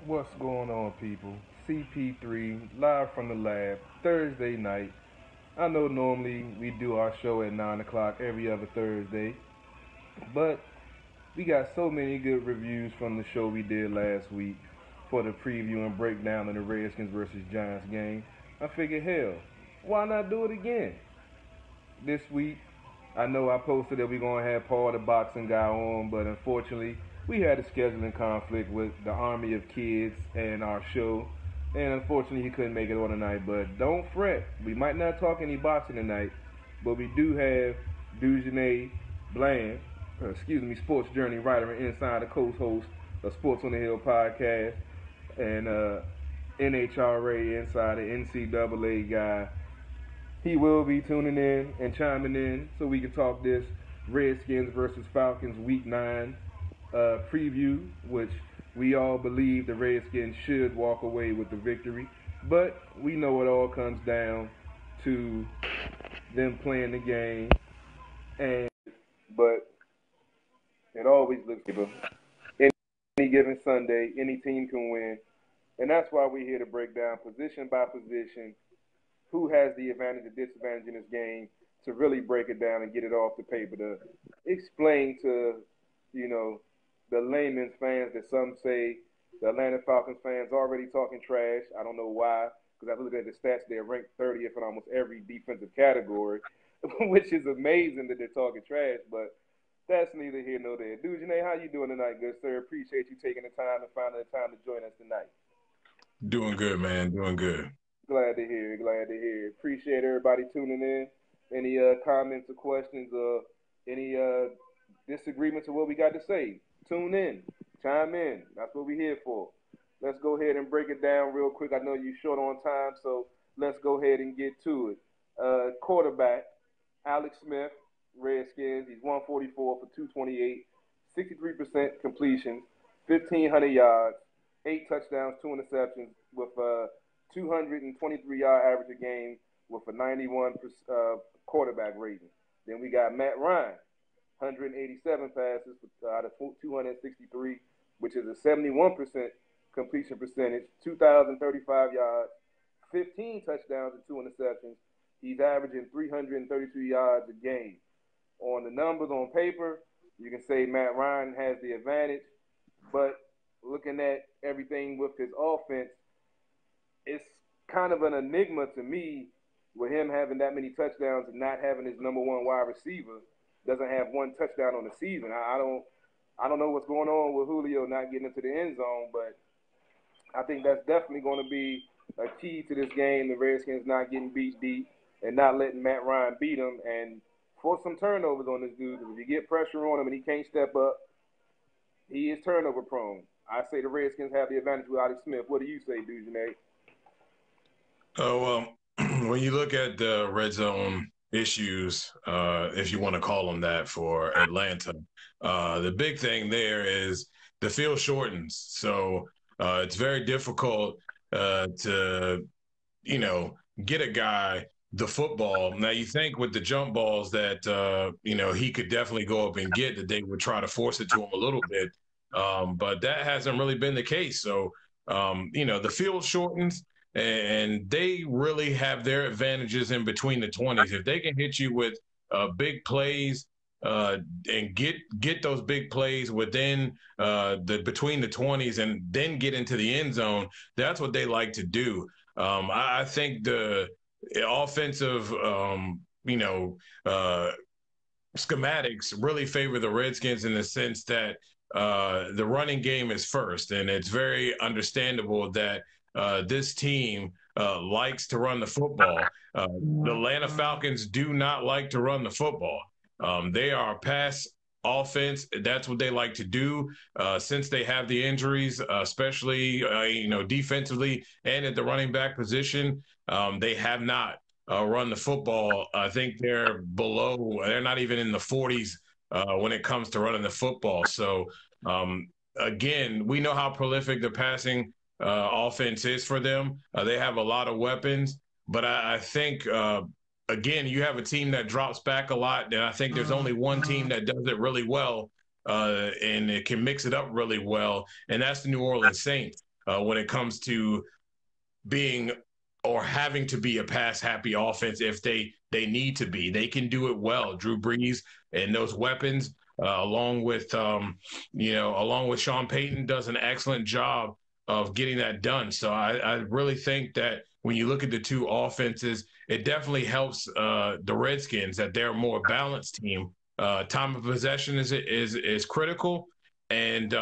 What's going on, people? CP3, live from the lab, Thursday night. I know normally we do our show at 9 o'clock every other Thursday, but we got so many good reviews from the show we did last week for the preview and breakdown of the Redskins versus Giants game. I figured, hell, why not do it again? This week, I know I posted that we're going to have Paul the boxing guy on, but unfortunately, we had a scheduling conflict with the army of kids and our show, and unfortunately, he couldn't make it on tonight. But don't fret, we might not talk any boxing tonight, but we do have DujunneaB Bland, Sports Journey writer and Inside the Coast host of Sports on the Hill podcast, and NHRA Insider, NCAA guy. He will be tuning in and chiming in so we can talk this Redskins versus Falcons Week 9 preview, which we all believe the Redskins should walk away with the victory. But we know it all comes down to them playing the game. And but it always looks like any given Sunday, any team can win. And that's why we're here to break down position by position who has the advantage or disadvantage in this game to really break it down and get it off the paper to explain to, you know, the layman's fans that some say the Atlanta Falcons fans already talking trash. I don't know why, because I look at the stats, they're ranked 30th in almost every defensive category, which is amazing that they're talking trash, but that's neither here nor there. Dujunne, how you doing tonight, good sir? Appreciate you taking the time and finding the time to join us tonight. Doing good, man. Doing good. Glad to hear it. Glad to hear it. Appreciate everybody tuning in. Any comments or questions or any disagreements of what we got to say? Tune in. Chime in. That's what we're here for. Let's go ahead and break it down real quick. I know you're short on time, so let's go ahead and get to it. Quarterback, Alex Smith, Redskins. He's 144 for 228, 63% completion, 1,500 yards, 8 touchdowns, 2 interceptions with 223-yard average a game with a 91 quarterback rating. Then we got Matt Ryan, 187 passes out of 263, which is a 71% completion percentage, 2,035 yards, 15 touchdowns and 2 interceptions. He's averaging 332 yards a game. On the numbers on paper, you can say Matt Ryan has the advantage, but looking at everything with his offense, it's kind of an enigma to me with him having that many touchdowns and not having his number one wide receiver doesn't have one touchdown on the season. I don't know what's going on with Julio not getting into the end zone, but I think that's definitely going to be a key to this game. The Redskins not getting beat deep and not letting Matt Ryan beat him and force some turnovers on this dude. Because if you get pressure on him and he can't step up, he is turnover prone. I say the Redskins have the advantage with Alex Smith. What do you say, Dujunne? Oh, when you look at the red zone issues, if you want to call them that for Atlanta, the big thing there is the field shortens. So it's very difficult to, get a guy the football. Now, you think with the jump balls that, he could definitely go up and get that they would try to force it to him a little bit. But that hasn't really been the case. So, the field shortens and they really have their advantages in between the 20s. If they can hit you with big plays and get those big plays within the between the 20s and then get into the end zone, that's what they like to do. I think the offensive, schematics really favor the Redskins in the sense that the running game is first, and it's very understandable that this team likes to run the football. The Atlanta Falcons do not like to run the football. They are a pass offense. That's what they like to do. Since they have the injuries, especially defensively and at the running back position, they have not run the football. I think they're below. They're not even in the 40s when it comes to running the football. So again, we know how prolific the passing offense is for them. They have a lot of weapons, but I think again, you have a team that drops back a lot, and I think there's only one team that does it really well, and it can mix it up really well, and that's the New Orleans Saints. when it comes to being or having to be a pass-happy offense if they need to be. They can do it well. Drew Brees and those weapons, along with Sean Payton, does an excellent job of getting that done. So I really think that when you look at the two offenses, it definitely helps the Redskins that they're a more balanced team. Time of possession is critical, and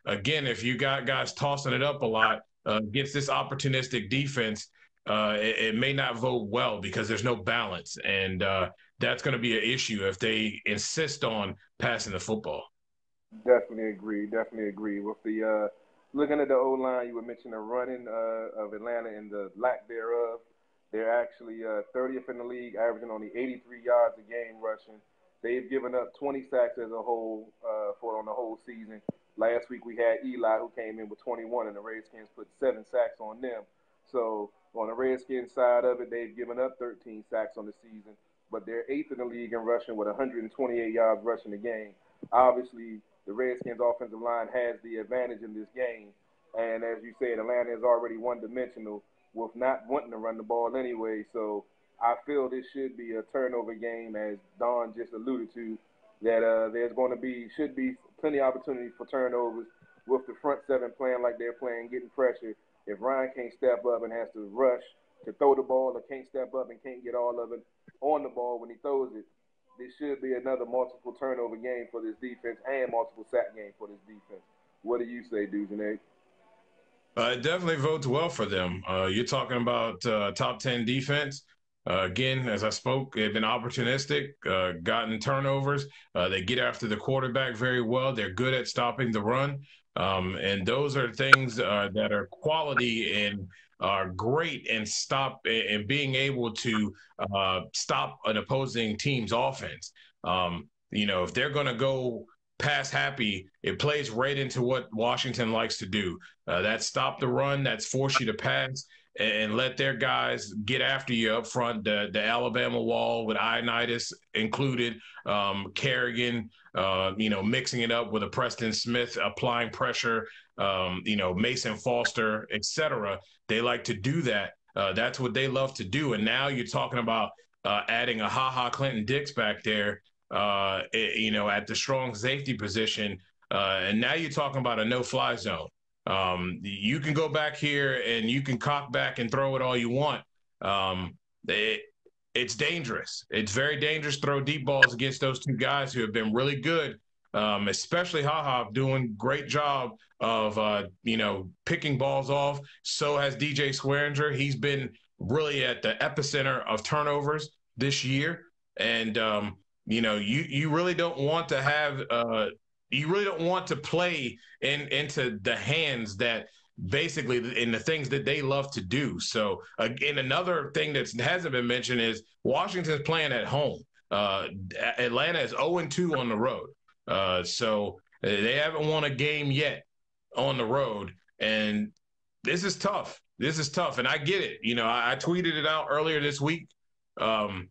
again, if you got guys tossing it up a lot against this opportunistic defense, it may not vote well because there's no balance, and that's going to be an issue if they insist on passing the football. Definitely agree. Definitely agree. With the looking at the O line, you were mentioning the running of Atlanta and the lack thereof. They're actually 30th in the league, averaging only 83 yards a game rushing. They've given up 20 sacks as a whole for on the whole season. Last week we had Eli, who came in with 21, and the Redskins put 7 sacks on them. So on the Redskins side of it, they've given up 13 sacks on the season, but they're 8th in the league in rushing with 128 yards rushing a game. Obviously, the Redskins' offensive line has the advantage in this game. And as you said, Atlanta is already one-dimensional with not wanting to run the ball anyway. So I feel this should be a turnover game, as Don just alluded to, that there's going to be, should be plenty of opportunities for turnovers with the front seven playing like they're playing, getting pressure. If Ryan can't step up and has to rush to throw the ball, or can't step up and can't get all of it on the ball when he throws it, this should be another multiple turnover game for this defense and multiple sack game for this defense. What do you say, DujunneaB? It definitely votes well for them. You're talking about top 10 defense. Again, as I spoke, they've been opportunistic, gotten turnovers. They get after the quarterback very well. They're good at stopping the run. And those are things that are quality and are great and stop and being able to stop an opposing team's offense. If they're going to go pass happy, it plays right into what Washington likes to do. That's stop the run, that's force you to pass and let their guys get after you up front. The Alabama wall with Ioannidis included, Kerrigan, mixing it up with a Preston Smith, applying pressure, Mason Foster, etc. They like to do that. That's what they love to do. And now you're talking about adding a Ha Clinton Dix back there, at the strong safety position. And now you're talking about a no-fly zone. You can go back here and you can cock back and throw it all you want. It's dangerous. It's very dangerous to throw deep balls against those two guys who have been really good, especially Ha doing great job of, picking balls off. So has DJ Swearinger. He's been really at the epicenter of turnovers this year. And, you really don't want to have you really don't want to play into the hands that basically in the things that they love to do. So again, another thing that hasn't been mentioned is Washington's playing at home. Atlanta is 0-2 on the road. So they haven't won a game yet on the road. And this is tough. And I get it. I tweeted it out earlier this week. Falcons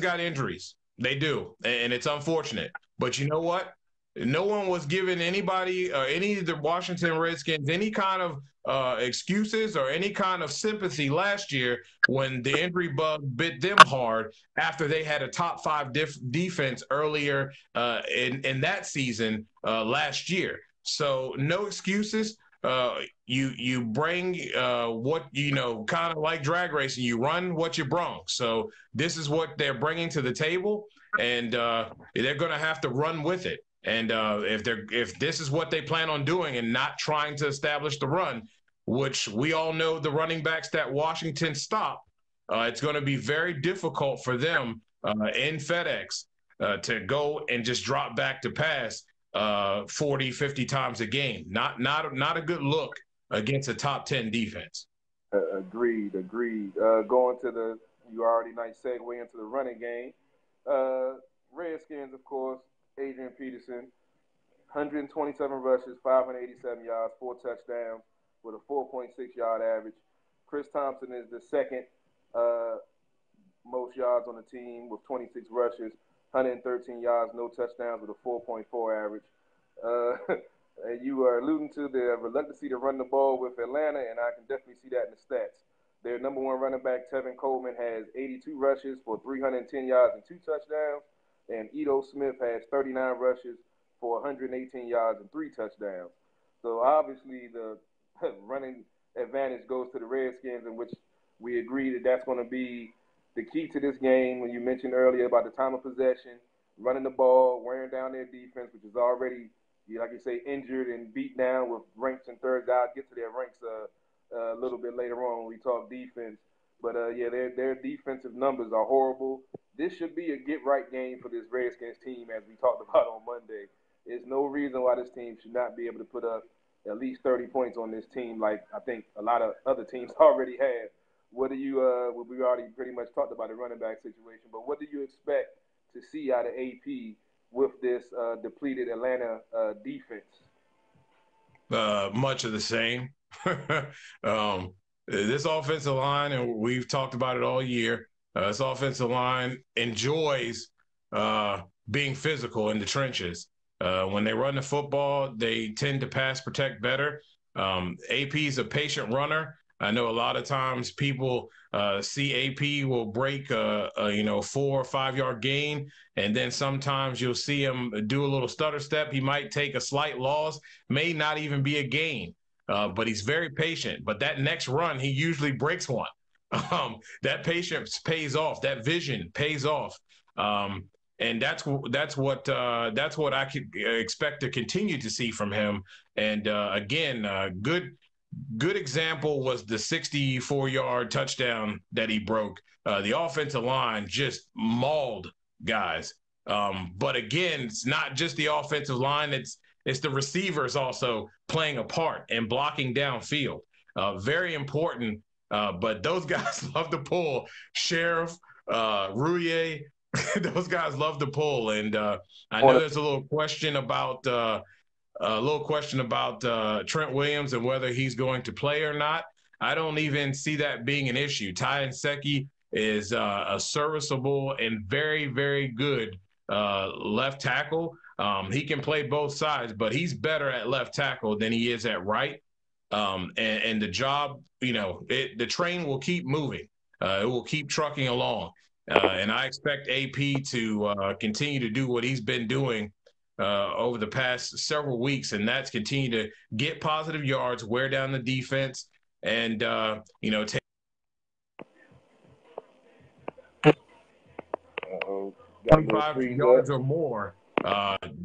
got injuries. They do, and it's unfortunate. But you know what? No one was giving anybody, any of the Washington Redskins, any kind of excuses or any kind of sympathy last year when the injury bug bit them hard after they had a top 5 defense earlier in that season last year. So no excuses. You bring what kind of like drag racing. You run what you brung. So this is what they're bringing to the table, and they're going to have to run with it. And if this is what they plan on doing and not trying to establish the run, which we all know the running backs that Washington stop, it's going to be very difficult for them in FedEx to go and just drop back to pass 40, 50 times a game. Not a good look against a top 10 defense. Agreed. Going to you already nice segue into the running game. Redskins, of course, Adrian Peterson, 127 rushes, 587 yards, 4 touchdowns with a 4.6-yard average. Chris Thompson is the second most yards on the team with 26 rushes, 113 yards, no touchdowns with a 4.4 average. you are alluding to the reluctancy to run the ball with Atlanta, and I can definitely see that in the stats. Their number one running back, Tevin Coleman, has 82 rushes for 310 yards and 2 touchdowns, and Ito Smith has 39 rushes for 118 yards and 3 touchdowns. So obviously the running advantage goes to the Redskins, in which we agree that that's going to be the key to this game. When you mentioned earlier about the time of possession, running the ball, wearing down their defense, which is already, like you say, injured and beat down with ranks and third guys. Get to their ranks a little bit later on when we talk defense. But yeah, their defensive numbers are horrible. This should be a get-right game for this Redskins team, as we talked about on Monday. There's no reason why this team should not be able to put up at least 30 points on this team, like I think a lot of other teams already have. What do you? We already pretty much talked about the running back situation, but what do you expect to see out of AP with this depleted Atlanta defense? Much of the same. This offensive line, and we've talked about it all year, this offensive line enjoys being physical in the trenches. When they run the football, they tend to pass protect better. AP is a patient runner. I know a lot of times people see AP will break a 4 or 5 yard gain, and then sometimes you'll see him do a little stutter step. He might take a slight loss, may not even be a gain, but he's very patient. But that next run, he usually breaks one. That patience pays off. That vision pays off. And that's what I could expect to continue to see from him. And again, good example was the 64-yard touchdown that he broke. The offensive line just mauled guys. But again, it's not just the offensive line. It's the receivers also playing a part and blocking downfield. Very important. But those guys love to pull. Sheriff, Rouillet, those guys love to pull. And I know there's a little question about Trent Williams and whether he's going to play or not. I don't even see that being an issue. Ty Nsekhe is a serviceable and very, very good left tackle. He can play both sides, but he's better at left tackle than he is at right. And the job, the train will keep moving. It will keep trucking along. And I expect AP to continue to do what he's been doing over the past several weeks, and that's continue to get positive yards, wear down the defense, and take 25 yards or more.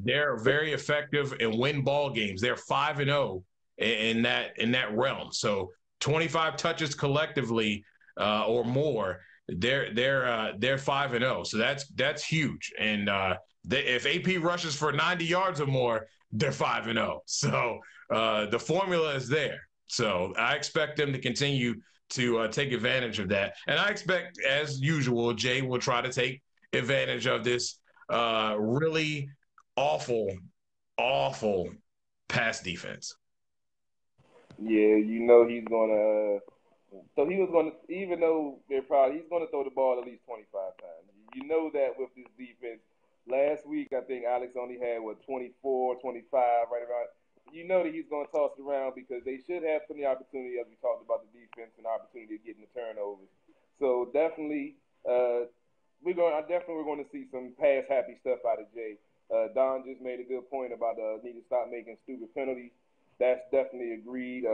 They're very effective and win ball games. They're 5-0 in that realm. So 25 touches collectively or more, they're 5-0. So that's huge. And if AP rushes for 90 yards or more, they're 5-0. So the formula is there. So I expect them to continue to take advantage of that. And I expect, as usual, Jay will try to take advantage of this really awful pass defense. Yeah, he's gonna. So he was gonna, even though he's gonna throw the ball at least 25 times. You know that with this defense. Last week, I think Alex only had 24, 25, right around. You know that he's gonna toss it around because they should have plenty of opportunity, as we talked about the defense, and opportunity to get in the turnovers. So definitely, we're going to see some pass happy stuff out of Jay. Don just made a good point about need to stop making stupid penalties. That's definitely agreed.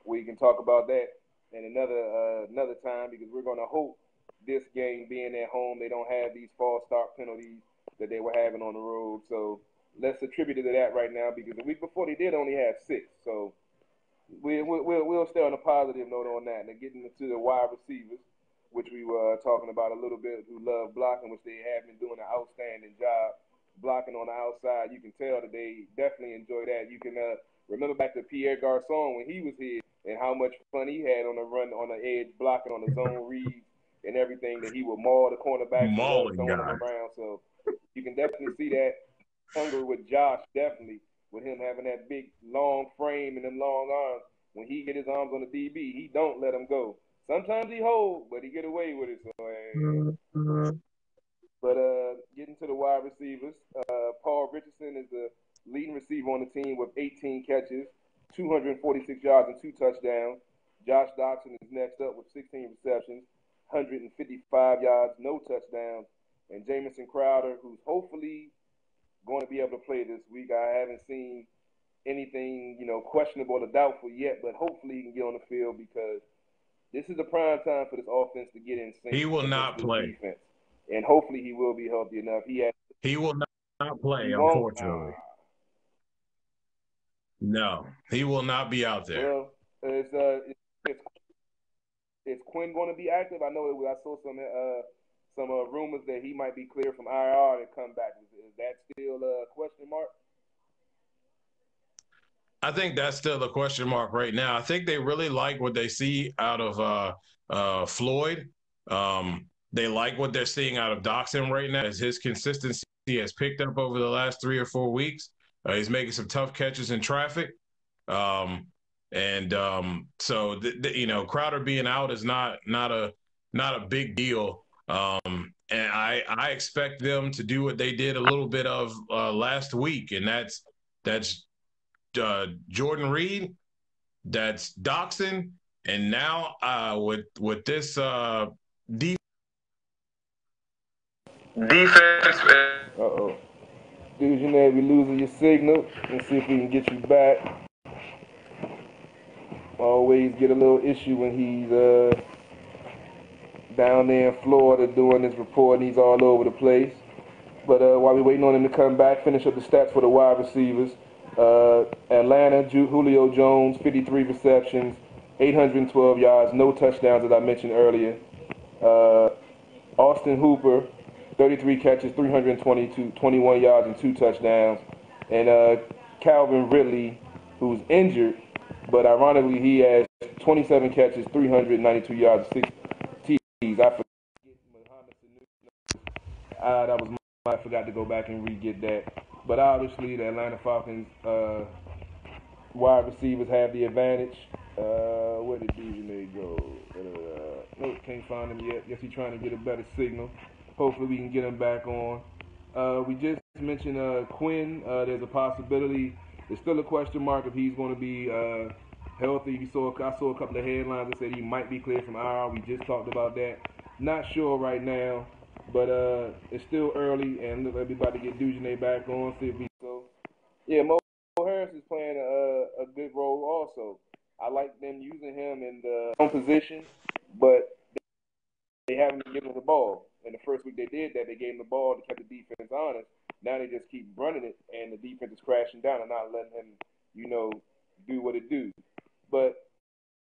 We can talk about that in another time, because we're going to hope this game being at home, they don't have these false start penalties that they were having on the road. So let's attribute it to that right now, because the week before they did only have 6. So we'll stay on a positive note on that. And getting into the wide receivers, which we were talking about a little bit, who love blocking, which they have been doing an outstanding job blocking on the outside. You can tell that they definitely enjoy that. You can remember back to Pierre Garçon when he was here and how much fun he had on the run, on the edge, blocking on the zone reads and everything, that he would maul the cornerbacks and love throwing them around. So you can definitely see that hunger with Josh, definitely, with him having that big, long frame and them long arms. When he get his arms on the DB, he don't let him go. Sometimes he hold, but he get away with it. So, But getting to the wide receivers, Paul Richardson is the leading receiver on the team with 18 catches, 246 yards, and 2 touchdowns. Josh Doctson is next up with 16 receptions, 155 yards, no touchdowns. And Jamison Crowder, who's hopefully going to be able to play this week. I haven't seen anything, questionable or doubtful yet, but hopefully he can get on the field because this is the prime time for this offense to get in sync. He will not play. Defense. And hopefully he will be healthy enough. He will not play, unfortunately. No, he will not be out there. Well, is Quinn going to be active? I know I saw some rumors that he might be clear from IR and come back. Is that still a question mark? I think that's still a question mark right now. I think they really like what they see out of Floyd. They like what they're seeing out of Doctson right now as his consistency has picked up over the last 3 or 4 weeks. He's making some tough catches in traffic. So Crowder being out is not a big deal. And I expect them to do what they did a little bit of last week, and that's Jordan Reed, that's Doctson, and now with this defense. Uh-oh. DujunneaB, we losing your signal. Let's see if we can get you back. Always get a little issue when he's down there in Florida doing his report. He's all over the place. But while we're waiting on him to come back, finish up the stats for the wide receivers. Atlanta, Julio Jones, 53 receptions, 812 yards, no touchdowns, as I mentioned earlier. Austin Hooper, 33 catches, 21 yards, and 2 touchdowns. And Calvin Ridley, who's injured, but ironically he has 27 catches, 392 yards, 6 TDs. I forgot to go back and re-get that. But obviously the Atlanta Falcons wide receivers have the advantage. Where did DujunneaB go? Nope, can't find him yet. Guess he's trying to get a better signal. Hopefully we can get him back on. We just mentioned Quinn. There's a possibility. There's still a question mark if he's going to be healthy. I saw a couple of headlines that said he might be cleared from IR. We just talked about that. Not sure right now, but it's still early, and look, we're about to get DujunneaB back on. See if we go. Yeah, Mo Harris is playing a good role also. I like them using him in the position, but they haven't been giving him the ball. And the first week they did that, they gave him the ball to keep the defense honest. Now they just keep running it, and the defense is crashing down and not letting him, do what it do. But,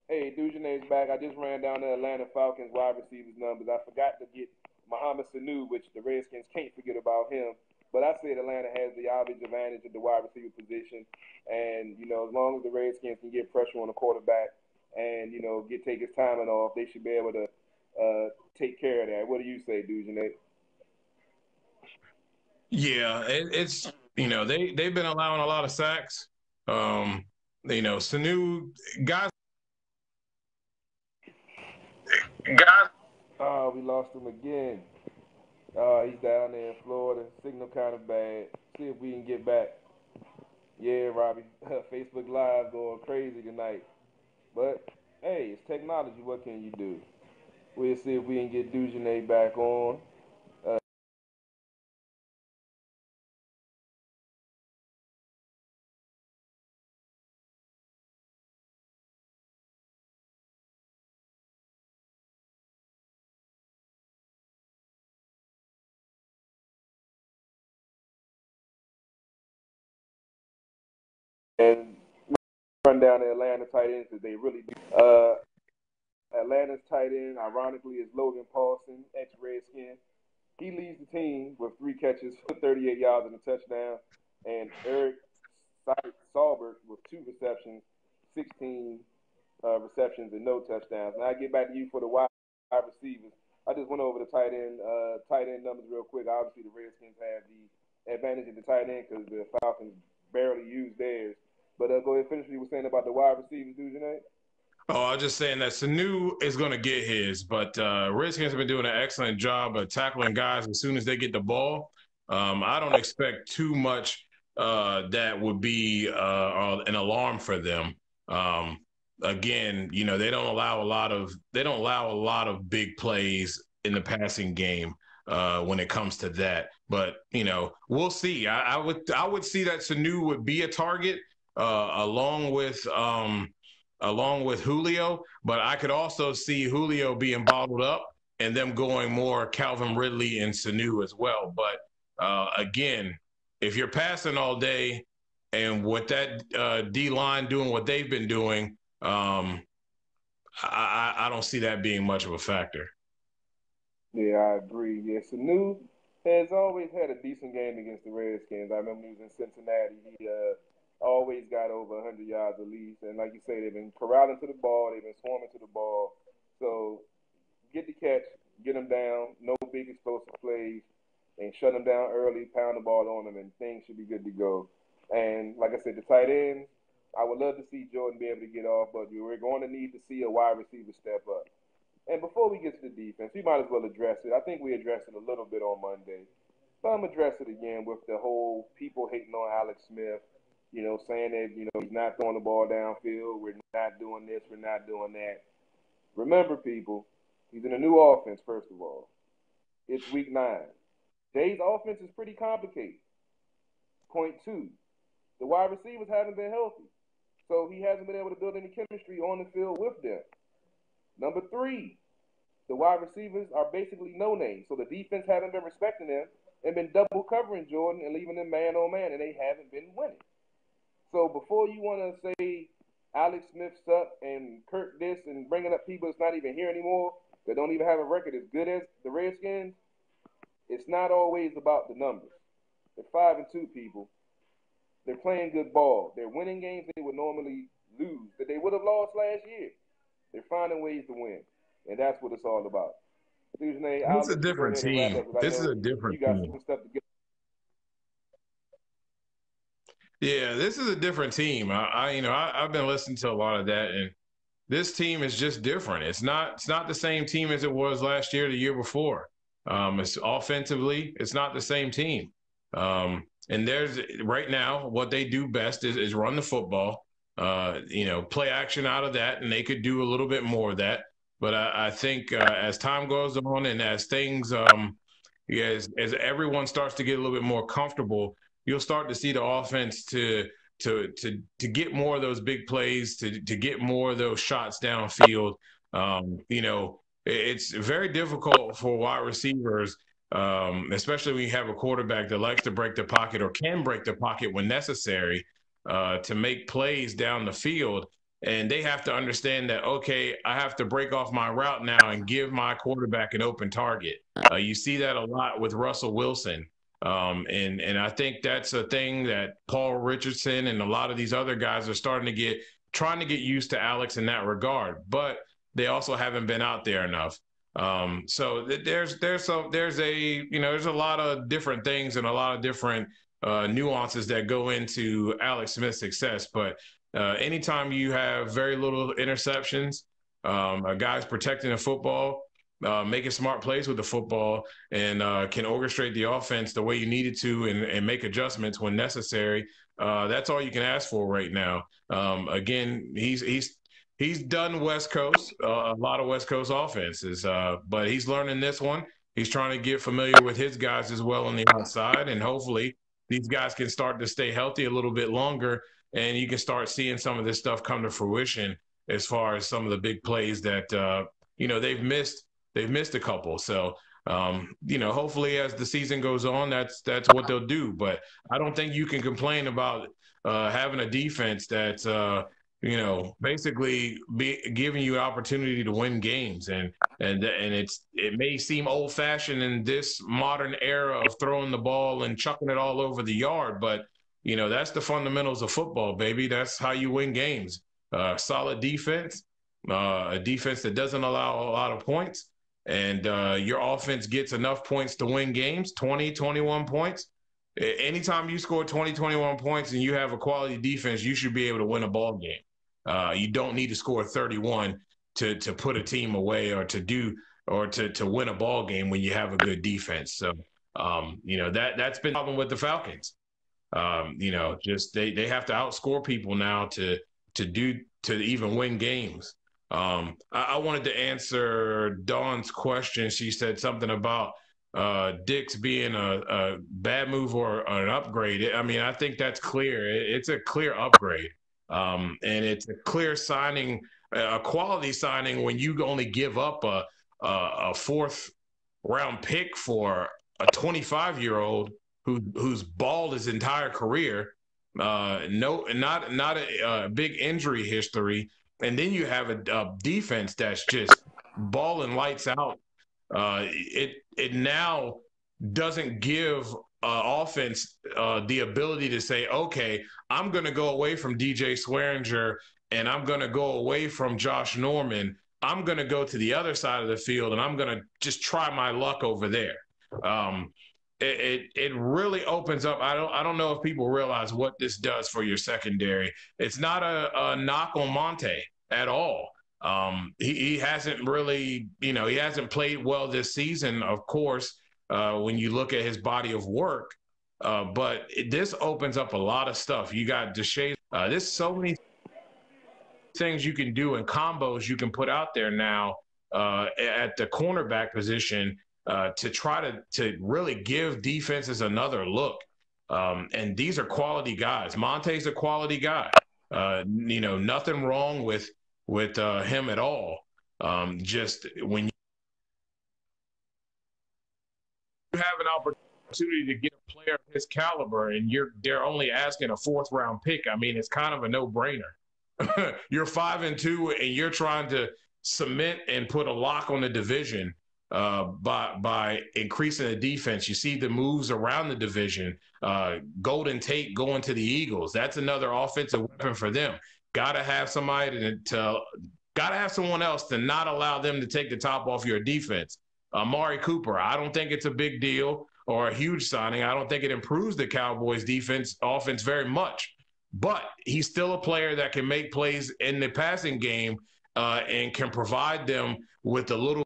hey, DujunneaB's back. I just ran down the Atlanta Falcons wide receivers numbers. I forgot to get Mohamed Sanu, which the Redskins can't forget about him. But I said Atlanta has the obvious advantage of the wide receiver position. And, as long as the Redskins can get pressure on the quarterback and, take his timing off, they should be able to take care of that. What do you say, DujunneaB? Yeah, it's they've been allowing a lot of sacks. Sanu guys. Oh, we lost him again. He's down there in Florida. Signal kind of bad. See if we can get back. Yeah, Robbie. Facebook Live going crazy tonight. But, hey, it's technology. What can you do? We'll see if we can get DujunneaB back on. And run down the Atlanta tight ends because they really do. Atlanta's tight end, ironically, is Logan Paulson, ex-Redskin. He leads the team with 3 catches for 38 yards and a touchdown. And Eric Saubert with 2 receptions, 16 receptions and no touchdowns. Now I get back to you for the wide receivers. I just went over the tight end numbers real quick. Obviously, the Redskins have the advantage at the tight end because the Falcons barely use theirs. But go ahead and finish what you were saying about the wide receivers, DujunneaB. Oh, I was just saying that Sanu is going to get his, but Redskins have been doing an excellent job of tackling guys as soon as they get the ball. I don't expect too much that would be an alarm for them. Again, they don't allow a lot of big plays in the passing game when it comes to that. But we'll see. I would see that Sanu would be a target along with Julio, but I could also see Julio being bottled up and them going more Calvin Ridley and Sanu as well. But again, if you're passing all day and with that D line doing what they've been doing, I don't see that being much of a factor. Yeah, I agree. Yeah, Sanu has always had a decent game against the Redskins. I remember he was in Cincinnati. He always got over 100 yards at least. And like you say, they've been corralling to the ball. They've been swarming to the ball. So get the catch, get them down, no big explosive plays, and shut them down early, pound the ball on them, and things should be good to go. And like I said, the tight ends, I would love to see Jordan be able to get off, but we're going to need to see a wide receiver step up. And before we get to the defense, we might as well address it. I think we addressed it a little bit on Monday. But I'm going to address it again with the whole people hating on Alex Smith, saying that, he's not throwing the ball downfield. We're not doing this. We're not doing that. Remember, people, he's in a new offense, first of all. It's week 9. Jay's offense is pretty complicated. Point 2, the wide receivers haven't been healthy. So he hasn't been able to build any chemistry on the field with them. Number 3, the wide receivers are basically no-names. So the defense haven't been respecting them and been double covering Jordan and leaving them man-on-man, and they haven't been winning. So before you want to say Alex Smith sucked and Kirk this and bringing up people that's not even here anymore, that don't even have a record as good as the Redskins, it's not always about the numbers. They're 5-2 people. They're playing good ball. They're winning games they would normally lose, that they would have lost last year. They're finding ways to win, and that's what it's all about. DujunneaB, This is a different team. This is a different you got team. some stuff to get. Yeah, this is a different team. I've been listening to a lot of that, and this team is just different. It's not the same team as it was last year, the year before. It's offensively, it's not the same team. And there's right now what they do best is run the football. Play action out of that, and they could do a little bit more of that. But I think as time goes on and as things, as everyone starts to get a little bit more comfortable, you'll start to see the offense to get more of those big plays, to get more of those shots downfield. It's very difficult for wide receivers, especially when you have a quarterback that likes to break the pocket or can break the pocket when necessary, to make plays down the field. And they have to understand that, okay, I have to break off my route now and give my quarterback an open target. You see that a lot with Russell Wilson. And I think that's a thing that Paul Richardson and a lot of these other guys are trying to get used to Alex in that regard, but they also haven't been out there enough. So there's a lot of different things and a lot of different nuances that go into Alex Smith's success. But anytime you have very little interceptions, a guy's protecting the football, making smart plays with the football, and can orchestrate the offense the way you need it to and make adjustments when necessary, that's all you can ask for right now. Again, he's done West Coast, a lot of West Coast offenses, but he's learning this one. He's trying to get familiar with his guys as well on the outside, and hopefully these guys can start to stay healthy a little bit longer, and you can start seeing some of this stuff come to fruition as far as some of the big plays that they've missed. They've missed a couple. So, hopefully as the season goes on, that's what they'll do. But I don't think you can complain about having a defense that's, basically giving you an opportunity to win games. And it may seem old fashioned in this modern era of throwing the ball and chucking it all over the yard. But, that's the fundamentals of football, baby. That's how you win games. Solid defense, a defense that doesn't allow a lot of points. And your offense gets enough points to win games, 20, 21 points. Anytime you score 20, 21 points and you have a quality defense, you should be able to win a ball game. You don't need to score 31 to put a team away or to win a ball game when you have a good defense. So, that's been the problem with the Falcons. Just they have to outscore people now to even win games. I wanted to answer Dawn's question. She said something about Dix being a bad move or an upgrade. I mean, I think that's clear. It's a clear upgrade, and it's a clear signing, a quality signing when you only give up a fourth round pick for a 25-year-old who's balled his entire career. Not a big injury history, and then you have a defense that's just balling lights out. It now doesn't give offense the ability to say, okay, I'm going to go away from DJ Swearinger and I'm going to go away from Josh Norman. I'm going to go to the other side of the field and I'm going to just try my luck over there. It really opens up. I don't know if people realize what this does for your secondary. It's not a knock on Monte at all. He hasn't really, he hasn't played well this season, of course, when you look at his body of work. But this opens up a lot of stuff. You got Deshae. There's so many things you can do and combos you can put out there now at the cornerback position to try to really give defenses another look. And these are quality guys. Monte's a quality guy. Nothing wrong with him at all. Just when you have an opportunity to get a player of his caliber and they're only asking a fourth round pick, I mean, it's kind of a no-brainer. You're 5-2 and you're trying to cement and put a lock on the division by increasing the defense. You see the moves around the division. Golden Tate going to the Eagles. That's another offensive weapon for them. Got to have somebody got to have someone else to not allow them to take the top off your defense. Amari Cooper, I don't think it's a big deal or a huge signing. I don't think it improves the Cowboys' offense very much. But he's still a player that can make plays in the passing game and can provide them with a little.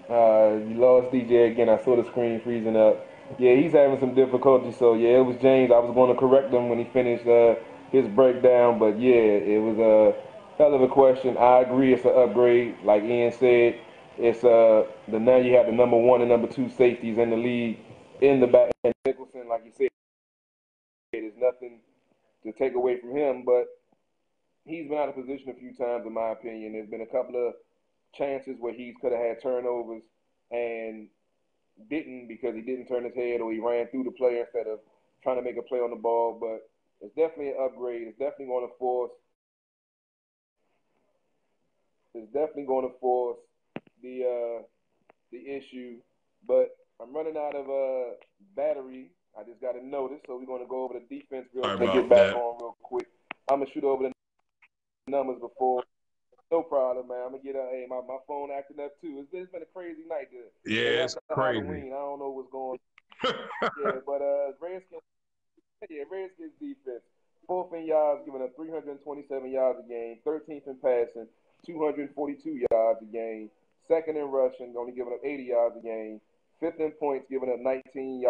You lost DJ again. I saw the screen freezing up. Yeah, he's having some difficulty. So, yeah, it was James. I was going to correct him when he finished his breakdown. But, yeah, it was a hell of a question. I agree it's an upgrade. Like Ian said, it's now you have the number 1 and number 2 safeties in the league in the back. And Nicholson, like you said, there's nothing to take away from him. But he's been out of position a few times, in my opinion. There's been a couple of chances where he could have had turnovers and didn't because he didn't turn his head or he ran through the player instead of trying to make a play on the ball. But it's definitely an upgrade. It's definitely going to force the issue. But I'm running out of battery. I just got a notice, so we're going to go over the defense real quick. Get back on real quick. I'm going to shoot over the numbers before. No problem, man. I'm going to get my phone acting up, too. It's been a crazy night. It's crazy. Halloween. I don't know what's going on. Yeah, but Redskins defense. 4th in yards, giving up 327 yards a game. 13th in passing, 242 yards a game. 2nd in rushing, only giving up 80 yards a game. 5th in points, giving up 19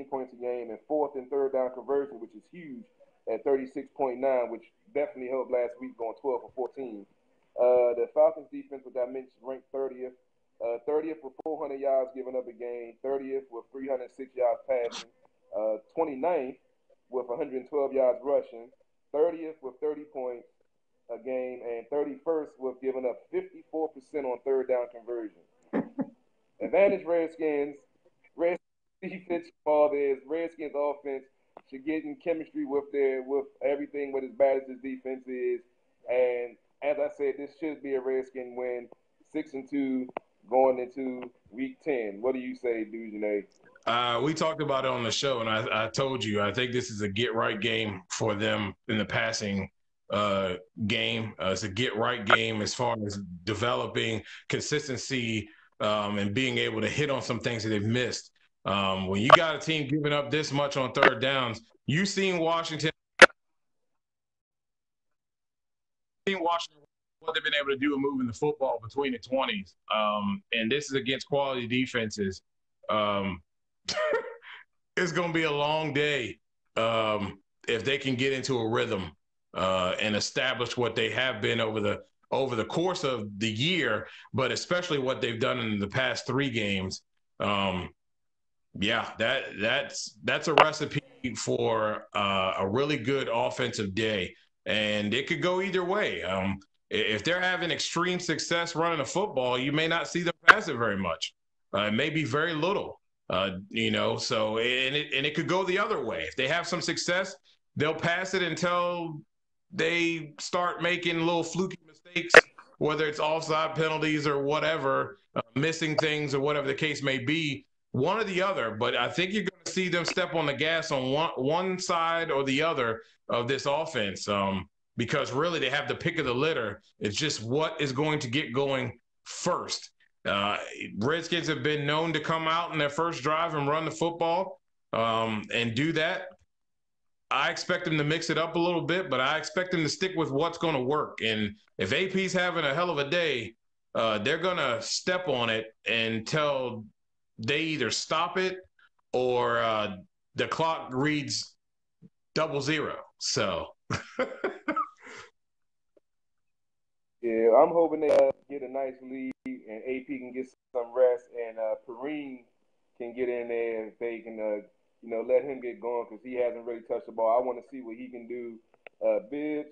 points a game. And 4th in third down conversion, which is huge, at 36.9, which definitely helped last week going 12 for 14. The Falcons defense, which I mentioned, ranked 30th. 30th with 400 yards given up a game. 30th with 306 yards passing. 29th with 112 yards rushing. 30th with 30 points a game. And 31st with giving up 54% on third down conversion. Advantage Redskins. Redskins defense, all this. Redskins offense should get in chemistry with everything, but as bad as this defense is. And as I said, this should be a Redskin win, 6-2 going into week 10. What do you say, DujunneaB? We talked about it on the show, and I told you I think this is a get-right game for them in the passing game. It's a get-right game as far as developing consistency and being able to hit on some things that they've missed. When you got a team giving up this much on third downs, you've seen Washington what they've been able to do in moving the football between the 20s. And this is against quality defenses. it's going to be a long day if they can get into a rhythm and establish what they have been over the course of the year, but especially what they've done in the past 3 games. Yeah, that's a recipe for a really good offensive day, and it could go either way. If they're having extreme success running the football, you may not see them pass it very much. It may be very little, So it could go the other way. If they have some success, they'll pass it until they start making little fluky mistakes, whether it's offside penalties or whatever, missing things or whatever the case may be. One or the other, but I think you're going to see them step on the gas on one side or the other of this offense because really they have the pick of the litter. It's just what is going to get going first. Redskins have been known to come out in their first drive and run the football and do that. I expect them to mix it up a little bit, but I expect them to stick with what's going to work. And if AP's having a hell of a day, they're going to step on it until they either stop it or the clock reads 00. So. Yeah, I'm hoping they get a nice lead and AP can get some rest and Perrine can get in there if they can, let him get going because he hasn't really touched the ball. I want to see what he can do. Bibbs,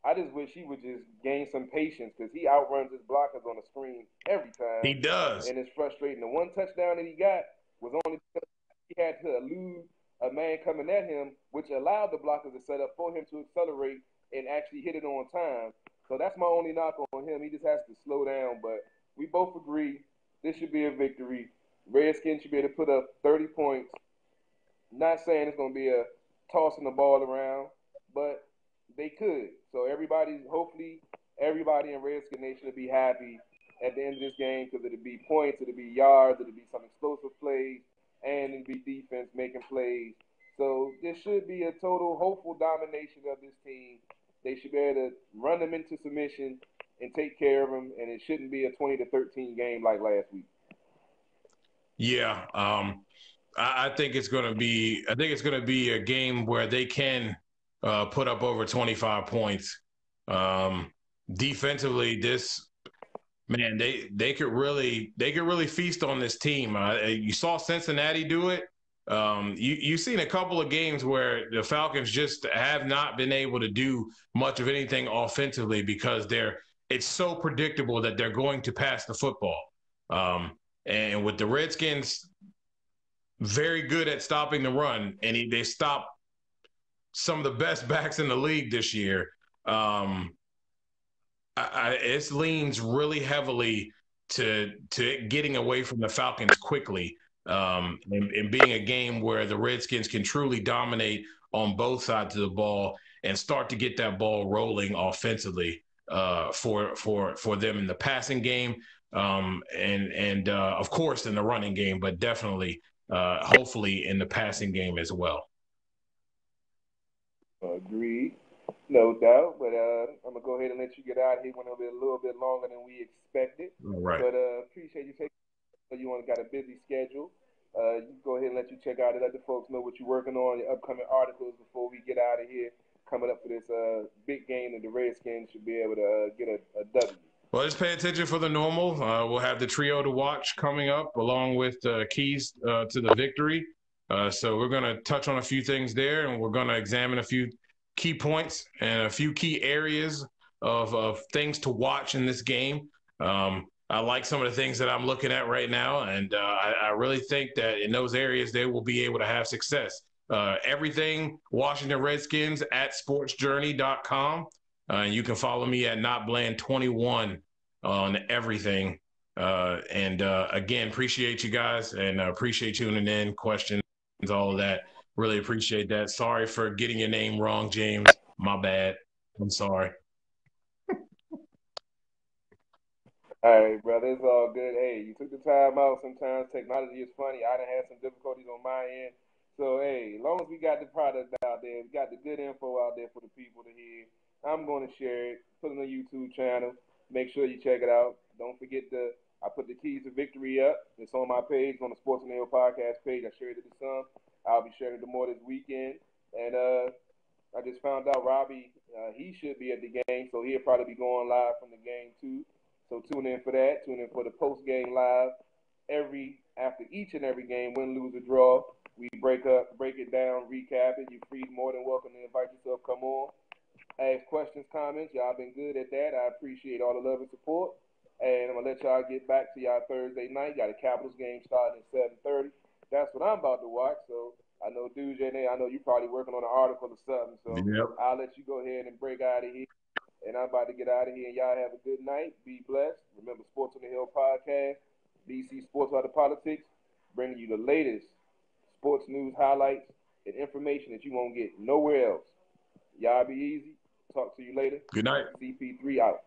I just wish he would just gain some patience because he outruns his blockers on the screen every time. He does. And it's frustrating. The one touchdown that he got was only because he had to elude a man coming at him, which allowed the blockers to set up for him to accelerate and actually hit it on time. So that's my only knock on him. He just has to slow down. But we both agree this should be a victory. Redskins should be able to put up 30 points. Not saying it's going to be a tossing the ball around, but they could. So hopefully everybody in Redskin Nation will be happy at the end of this game because it'll be points, it'll be yards, it'll be some explosive plays, and it'll be defense making plays. So this should be a total hopeful domination of this team. They should be able to run them into submission and take care of them, and it shouldn't be a 20-13 game like last week. Yeah, I think it's going to be. I think it's going to be a game where they can put up over 25 points. Defensively, they could really feast on this team. You saw Cincinnati do it. You've seen a couple of games where the Falcons just have not been able to do much of anything offensively because it's so predictable that they're going to pass the football. And with the Redskins, very good at stopping the run, and they stopped some of the best backs in the league this year. It leans really heavily to getting away from the Falcons quickly. And being a game where the Redskins can truly dominate on both sides of the ball and start to get that ball rolling offensively for them in the passing game and of course in the running game, but definitely hopefully in the passing game as well. Agreed. No doubt, but I'm going to go ahead and let you get out of here when it'll be a little bit longer than we expected. All right. But appreciate you taking. You got a busy schedule. You go ahead and let you check out it. Let the folks know what you're working on, your upcoming articles before we get out of here. Coming up for this big game that the Redskins should be able to get a W. Well, just pay attention for the normal. We'll have the trio to watch coming up along with keys to the victory. So we're going to touch on a few things there, and we're going to examine a few key points and a few key areas of things to watch in this game. I like some of the things that I'm looking at right now, and I really think that in those areas they will be able to have success. Everything Washington Redskins at sportsjourney.com. You can follow me at NotBland21 on everything. Again, appreciate you guys and appreciate tuning in, questions, all of that. Really appreciate that. Sorry for getting your name wrong, James. My bad. I'm sorry. All right, brother. It's all good. Hey, you took the time out. Sometimes technology is funny. I done had some difficulties on my end. So, hey, as long as we got the product out there, we got the good info out there for the people to hear, I'm going to share it, put it on the YouTube channel. Make sure you check it out. Don't forget to I put the keys to victory up. It's on my page, on the Sports on the Hill podcast page. I shared it to some. I'll be sharing it more this weekend. And I just found out Robbie, he should be at the game, so he'll probably be going live from the game too. So tune in for that. Tune in for the post-game live. After each and every game, win, lose, or draw, we break it down, recap it. You're free, more than welcome to invite yourself, come on, ask questions, comments. Y'all been good at that. I appreciate all the love and support. And I'm gonna let y'all get back to y'all Thursday night. Got a Capitals game starting at 7:30. That's what I'm about to watch. So I know DujunneaB, I know you're probably working on an article or something. So Yep. I'll let you go ahead and break out of here. And I'm about to get out of here. And y'all have a good night. Be blessed. Remember, Sports on the Hill podcast, DC Sports Out of Politics, bringing you the latest sports news highlights and information that you won't get nowhere else. Y'all be easy. Talk to you later. Good night. CP3 out.